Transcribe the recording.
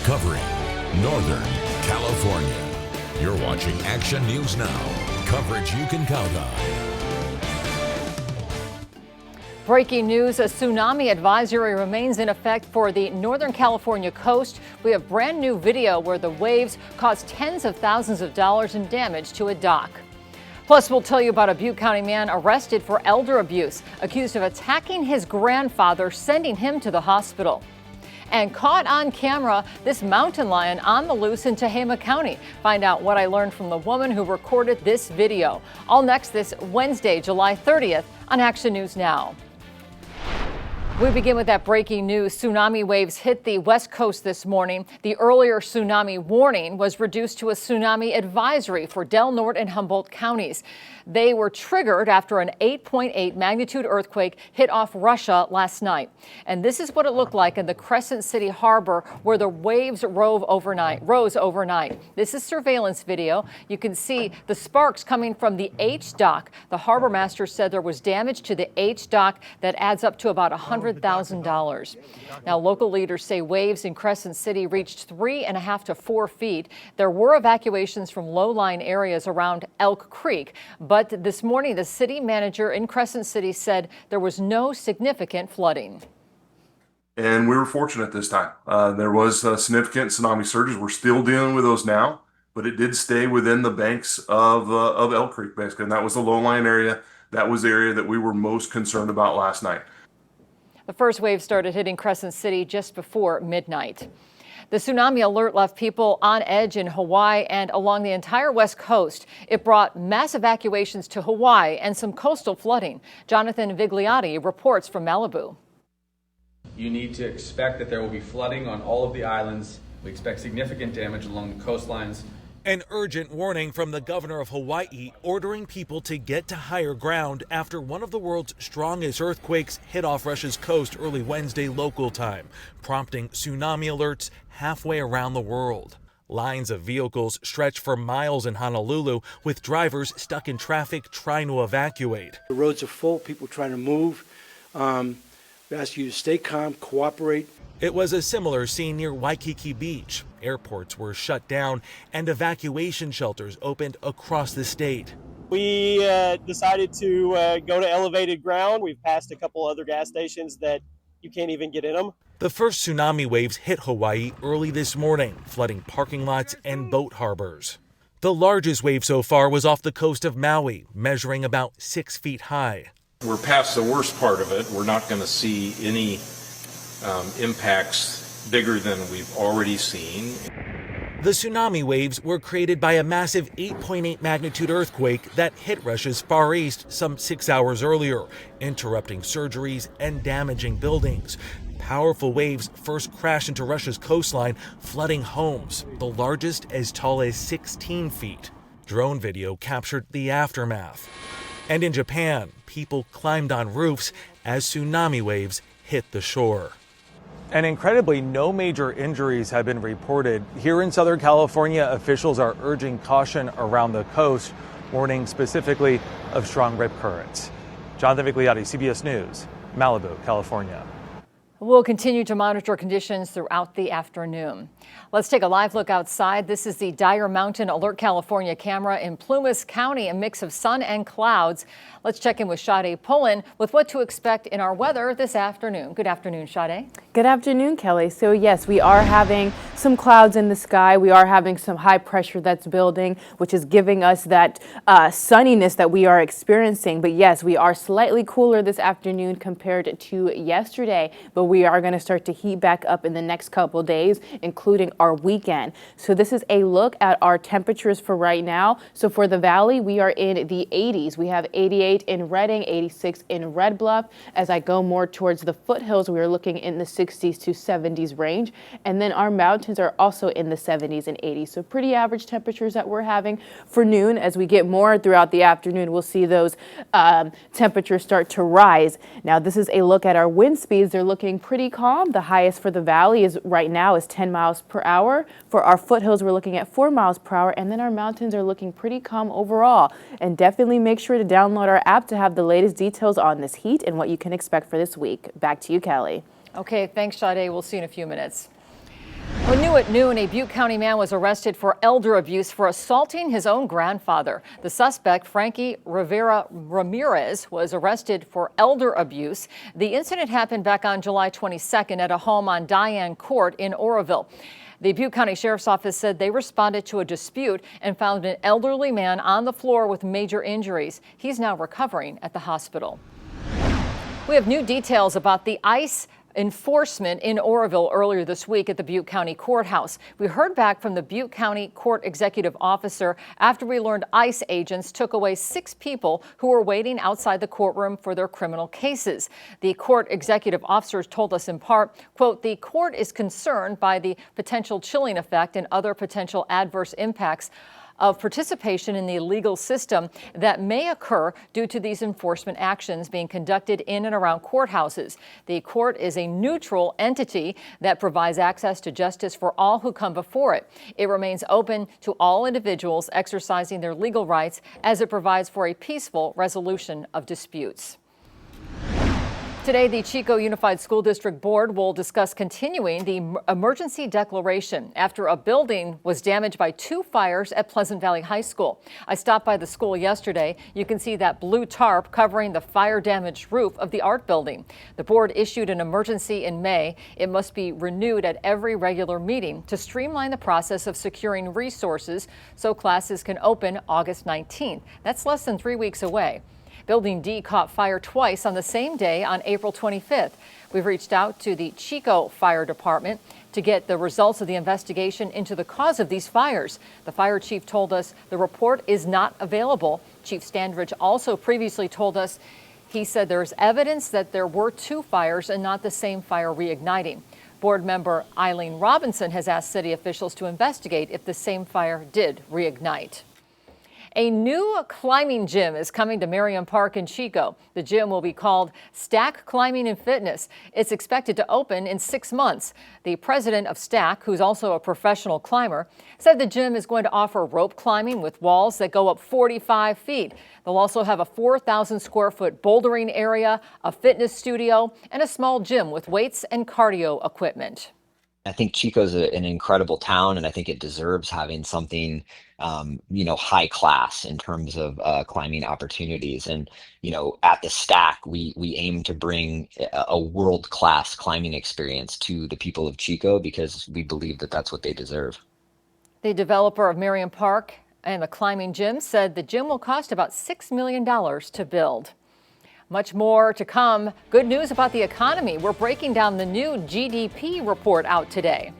covering Northern California. You're watching Action News Now, coverage you can count on. Breaking news, a tsunami advisory remains in effect for the Northern California coast. We have brand new video where the waves caused tens of thousands of dollars in damage to a dock. Plus, we'll tell you about a Butte County man arrested for elder abuse, accused of attacking his grandfather, sending him to the hospital. And caught on camera, this mountain lion on the loose in Tehama County. Find out what I learned from the woman who recorded this video. All next this Wednesday, July 30th on Action News Now. We begin with that breaking news. Tsunami waves hit the West Coast this morning. The earlier tsunami warning was reduced to a tsunami advisory for Del Norte and Humboldt counties. They were triggered after an 8.8 magnitude earthquake hit off Russia last night. And this is what it looked like in the Crescent City harbor where the waves rose overnight. This is surveillance video. You can see the sparks coming from the H dock. The harbor master said there was damage to the H dock that adds up to about $100,000. Now, local leaders say waves in Crescent City reached 3.5 to 4 feet. There were evacuations from low-lying areas around Elk Creek, but this morning the city manager in Crescent City said there was no significant flooding. And we were fortunate this time. There was significant tsunami surges. We're still dealing with those now, but it did stay within the banks of Elk Creek, basically, and that was the low-lying area. That was the area that we were most concerned about last night. The first wave started hitting Crescent City just before midnight. The tsunami alert left people on edge in Hawaii and along the entire West Coast. It brought mass evacuations to Hawaii and some coastal flooding. Jonathan Vigliotti reports from Malibu. You need to expect that there will be flooding on all of the islands. We expect significant damage along the coastlines. An urgent warning from the governor of Hawaii ordering people to get to higher ground after one of the world's strongest earthquakes hit off Russia's coast early Wednesday local time, prompting tsunami alerts halfway around the world. Lines of vehicles stretch for miles in Honolulu, with drivers stuck in traffic trying to evacuate. The roads are full, people trying to move. We ask you to stay calm, cooperate. It was a similar scene near Waikiki Beach. Airports were shut down and evacuation shelters opened across the state. We decided to go to elevated ground. We've passed a couple other gas stations that you can't even get in them. The first tsunami waves hit Hawaii early this morning, flooding parking lots and boat harbors. The largest wave so far was off the coast of Maui, measuring about 6 feet high. We're past the worst part of it. We're not going to see any impacts bigger than we've already seen. The tsunami waves were created by a massive 8.8 magnitude earthquake that hit Russia's Far East some 6 hours earlier, interrupting surgeries and damaging buildings. Powerful waves first crashed into Russia's coastline, flooding homes, the largest as tall as 16 feet. Drone video captured the aftermath. And in Japan, people climbed on roofs as tsunami waves hit the shore. And incredibly, no major injuries have been reported. Here in Southern California, officials are urging caution around the coast, warning specifically of strong rip currents. Jonathan Vigliotti, CBS News, Malibu, California. We'll continue to monitor conditions throughout the afternoon. Let's take a live look outside. This is the Dyer Mountain Alert California camera in Plumas County, a mix of sun and clouds. Let's check in with Sade Pullen with what to expect in our weather this afternoon. Good afternoon, Sade. Good afternoon, Kelly. So yes, we are having some clouds in the sky. We are having some high pressure that's building, which is giving us that sunniness that we are experiencing. But yes, we are slightly cooler this afternoon compared to yesterday, but we are going to start to heat back up in the next couple days, including our weekend. So this is a look at our temperatures for right now. So for the valley, we are in the 80s. We have 88 in Redding, 86 in Red Bluff. As I go more towards the foothills, we are looking in the 60s to 70s range. And then our mountains are also in the 70s and 80s. So pretty average temperatures that we're having for noon. As we get more throughout the afternoon, we'll see those temperatures start to rise. Now, this is a look at our wind speeds. They're looking pretty calm. The highest for the valley is right now is 10 miles per hour. For our foothills, we're looking at 4 miles per hour. And then our mountains are looking pretty calm overall. And definitely make sure to download our app to have the latest details on this heat and what you can expect for this week. Back to you, Kelly. Okay, thanks, Sade. We'll see you in a few minutes. Well, new at noon, a Butte County man was arrested for elder abuse for assaulting his own grandfather. The suspect, Frankie Rivera Ramirez, was arrested for elder abuse. The incident happened back on July 22nd at a home on Diane Court in Oroville. The Butte County Sheriff's Office said they responded to a dispute and found an elderly man on the floor with major injuries. He's now recovering at the hospital. We have new details about the ICE enforcement in Oroville earlier this week at the Butte County Courthouse. We heard back from the Butte County Court Executive Officer after we learned ICE agents took away 6 people who were waiting outside the courtroom for their criminal cases. The court executive officers told us in part, quote, "The court is concerned by the potential chilling effect and other potential adverse impacts of participation in the legal system that may occur due to these enforcement actions being conducted in and around courthouses. The court is a neutral entity that provides access to justice for all who come before it. It remains open to all individuals exercising their legal rights as it provides for a peaceful resolution of disputes." Today, the Chico Unified School District Board will discuss continuing the emergency declaration after a building was damaged by 2 fires at Pleasant Valley High School. I stopped by the school yesterday. You can see that blue tarp covering the fire-damaged roof of the art building. The board issued an emergency in May. It must be renewed at every regular meeting to streamline the process of securing resources so classes can open August 19th. That's less than 3 weeks away. Building D caught fire twice on the same day on April 25th. We've reached out to the Chico Fire Department to get the results of the investigation into the cause of these fires. The fire chief told us the report is not available. Chief Standridge also previously told us he said there is evidence that there were 2 fires and not the same fire reigniting. Board member Eileen Robinson has asked city officials to investigate if the same fire did reignite. A new climbing gym is coming to Merriam Park in Chico. The gym will be called Stack Climbing and Fitness. It's expected to open in 6 months. The president of Stack, who's also a professional climber, said the gym is going to offer rope climbing with walls that go up 45 feet. They'll also have a 4,000 square foot bouldering area, a fitness studio, and a small gym with weights and cardio equipment. I think Chico's an incredible town, and I think it deserves having something, high class in terms of climbing opportunities. And, at the Stack, we aim to bring a world-class climbing experience to the people of Chico because we believe that that's what they deserve. The developer of Merriam Park and the climbing gym said the gym will cost about $6 million to build. Much more to come. Good news about the economy. We're breaking down the new GDP report out today.